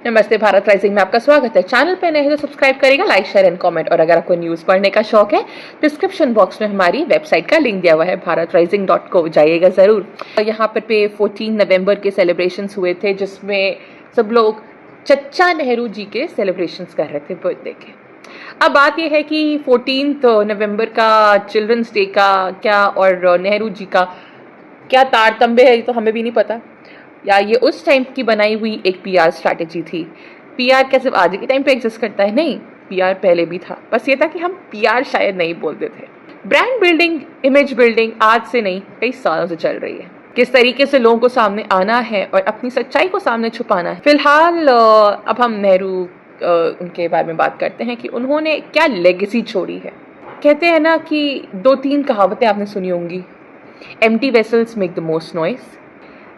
नमस्ते, भारत राइजिंग में आपका स्वागत है। चैनल पे नए हैं तो सब्सक्राइब करिएगा, लाइक शेयर एंड कमेंट। और अगर आपको न्यूज़ पढ़ने का शौक है, डिस्क्रिप्शन बॉक्स में हमारी वेबसाइट का लिंक दिया हुआ है, bharatrising.co, जाइएगा ज़रूर। यहाँ पर पे 14 नवंबर के सेलिब्रेशंस हुए थे, जिसमें सब लोग चच्चा नेहरू जी के सेलिब्रेशंस कर रहे थे बर्थडे के। अब बात यह है कि 14 नवंबर का चिल्ड्रंस डे का क्या और नेहरू जी का क्या तारतम्य है, ये तो हमें भी नहीं पता, या ये उस टाइम की बनाई हुई एक पीआर स्ट्रैटेजी थी। पीआर क्या सिर्फ आज के टाइम पे एग्जिस्ट करता है? नहीं, पीआर पहले भी था, बस ये था कि हम पीआर शायद नहीं बोलते थे। ब्रांड बिल्डिंग, इमेज बिल्डिंग आज से नहीं, कई सालों से चल रही है। किस तरीके से लोगों को सामने आना है और अपनी सच्चाई को सामने छुपाना है। फिलहाल अब हम नेहरू उनके बारे में बात करते हैं कि उन्होंने क्या लेगेसी छोड़ी है। कहते हैं ना कि 2-3 कहावतें आपने सुनी होंगी, empty vessels make the most noise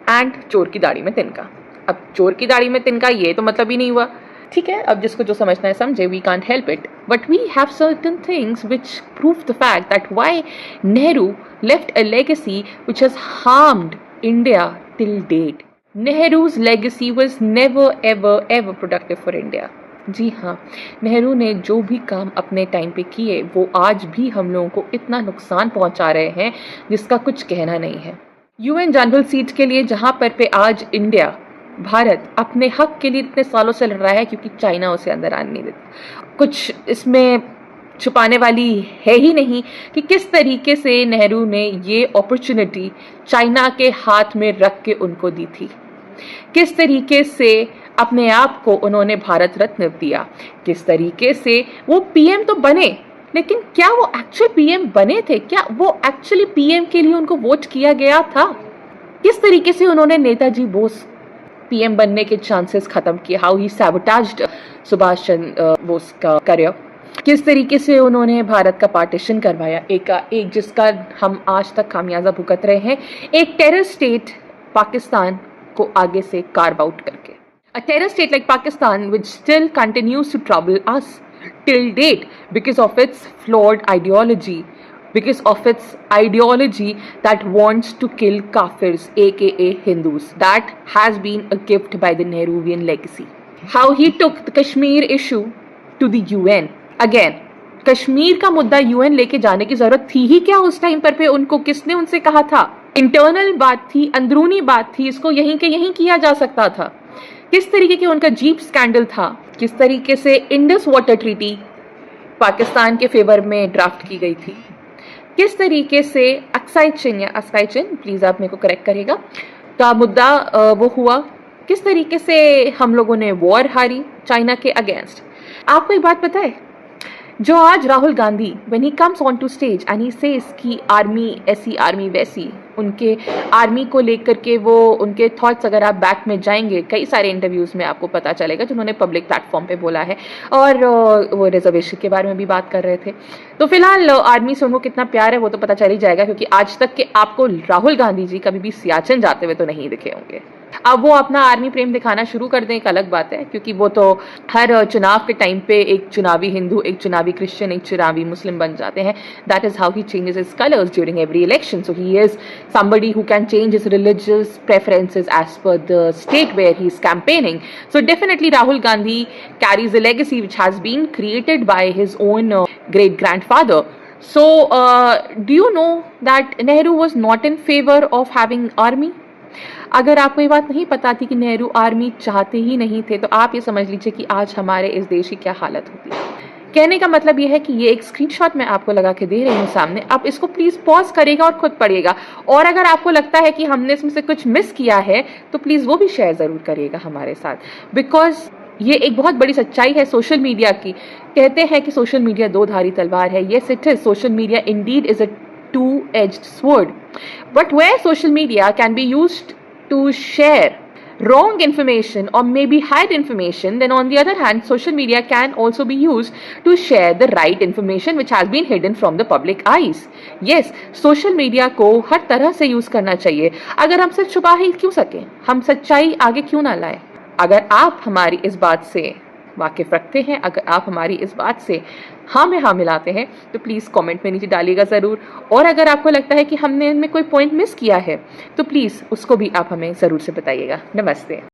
and चोर की दाढ़ी में तिनका। अब चोर की दाढ़ी में तिनका ये तो मतलब ही नहीं हुआ, ठीक है, अब जिसको जो समझना है समझे, we can't help it, but we have certain things which prove the fact that why Nehru left a legacy which has harmed India till date. Nehru's legacy was never ever ever productive for India. जी हाँ, नेहरू ने जो भी काम अपने time पे किए वो आज भी हम लोगों को इतना नुकसान पहुंचा रहे हैं जिसका कुछ कहना नहीं है। यूएन जनरल सीट के लिए जहां पर पे आज इंडिया, भारत अपने हक के लिए इतने सालों से लड़ रहा है क्योंकि चाइना उसे अंदर आने नहीं देता। कुछ इसमें छुपाने वाली है ही नहीं कि किस तरीके से नेहरू ने ये अपॉर्चुनिटी चाइना के हाथ में रख के उनको दी थी, किस तरीके से अपने आप को उन्होंने भारत रत्न दिया, किस तरीके से वो पीएम तो बने, लेकिन क्या वो एक्चुअल पीएम बने थे? क्या वो एक्चुअली पीएम के लिए उनको वोट किया गया था? किस तरीके से उन्होंने नेताजी बोस पीएम बनने के चांसेस खत्म किए, हाउ ही सैबोटाज्ड सुभाष चंद्र बोस का करियर, किस तरीके से उन्होंने भारत का पार्टीशन करवाया एक जिसका हम आज तक खामियाजा भुगत रहे हैं, एक टेरर स्टेट पाकिस्तान को आगे से कार्व आउट करके। A terror state like Pakistan which still continues to trouble us till date because of its flawed ideology, because of its ideology that wants to kill Kafirs, aka Hindus. That has been a gift by the Nehruvian legacy. How he took the Kashmir issue to the UN. Again, Kashmir का मुद्दा UN लेके जाने की जरूरत थी ही क्या उस time पर पे? उनको किसने उनसे कहा था? इंटरनल बात थी, अंदरूनी बात थी, इसको यहीं के यहीं किया जा सकता था। किस तरीके की उनका जीप स्कैंडल था, किस तरीके से इंडस वाटर ट्रीटी पाकिस्तान के फेवर में ड्राफ्ट की गई थी, किस तरीके से अक्साई चिन या अस्काई चिन, प्लीज आप मेरे को करेक्ट करिएगा, का मुद्दा वो हुआ, किस तरीके से हम लोगों ने वॉर हारी चाइना के अगेंस्ट। आपको एक बात पता है, जो आज Rahul Gandhi when he comes on to stage and he says कि आर्मी ऐसी आर्मी वैसी, उनके आर्मी को लेकर के वो उनके थॉट्स अगर आप बैक में जाएंगे कई सारे इंटरव्यूज़ में आपको पता चलेगा जिन्होंने पब्लिक प्लेटफॉर्म पे बोला है, और वो रिजर्वेशन के बारे में भी बात कर रहे थे। तो फिलहाल आर्मी से उनको कितना प्यार है वो तो पता चल ही जाएगा, क्योंकि आज तक के आपको राहुल गांधी जी कभी भी सियाचिन जाते हुए तो नहीं दिखे होंगे। अब वो अपना आर्मी प्रेम दिखाना शुरू कर दें एक अलग बात है, क्योंकि वो तो हर चुनाव के टाइम पे एक चुनावी हिंदू, एक चुनावी क्रिश्चियन, एक चुनावी मुस्लिम बन जाते हैं। That is how he changes his colours during every election. So he is somebody who can change his religious preferences as per the state where he is campaigning. So definitely Rahul Gandhi carries a legacy which has been created by his own great grandfather. So do you know that Nehru was not in favor of having army? अगर आपको ये बात नहीं पता थी कि Nehru army चाहते ही नहीं थे, तो आप ये समझ लीजिए कि आज हमारे इस देश की क्या हालत होती है। कहने का मतलब ये है कि ये एक स्क्रीनशॉट मैं आपको लगा के दे रही हूँ सामने, आप इसको प्लीज पॉज करिएगा और खुद पढ़िएगा, और अगर आपको लगता है कि हमने इसमें से कुछ मिस किया है तो प्लीज वो भी शेयर जरूर करिएगा हमारे साथ, बिकॉज ये एक बहुत बड़ी सच्चाई है सोशल मीडिया की। कहते हैं कि सोशल मीडिया दो धारी तलवार है। Yes it is, social media Indeed is a two-edged sword, but where social media can be used to share wrong information or maybe hide information, then on the other hand social media can also be used to share the right information which has been hidden from the public eyes. Yes, social media को हर तरह से use करना चाहिए। अगर हम सिर्फ छुपा ही क्यों सकें, हम सच्चाई आगे क्यों ना लाएं? अगर आप हमारी इस बात से वाकिफ रखते हैं, अगर आप हमारी इस बात से हाँ में हाँ मिलाते हैं, तो प्लीज़ कमेंट में नीचे डालिएगा ज़रूर। और अगर आपको लगता है कि हमने इनमें कोई पॉइंट मिस किया है तो प्लीज़ उसको भी आप हमें ज़रूर से बताइएगा। नमस्ते।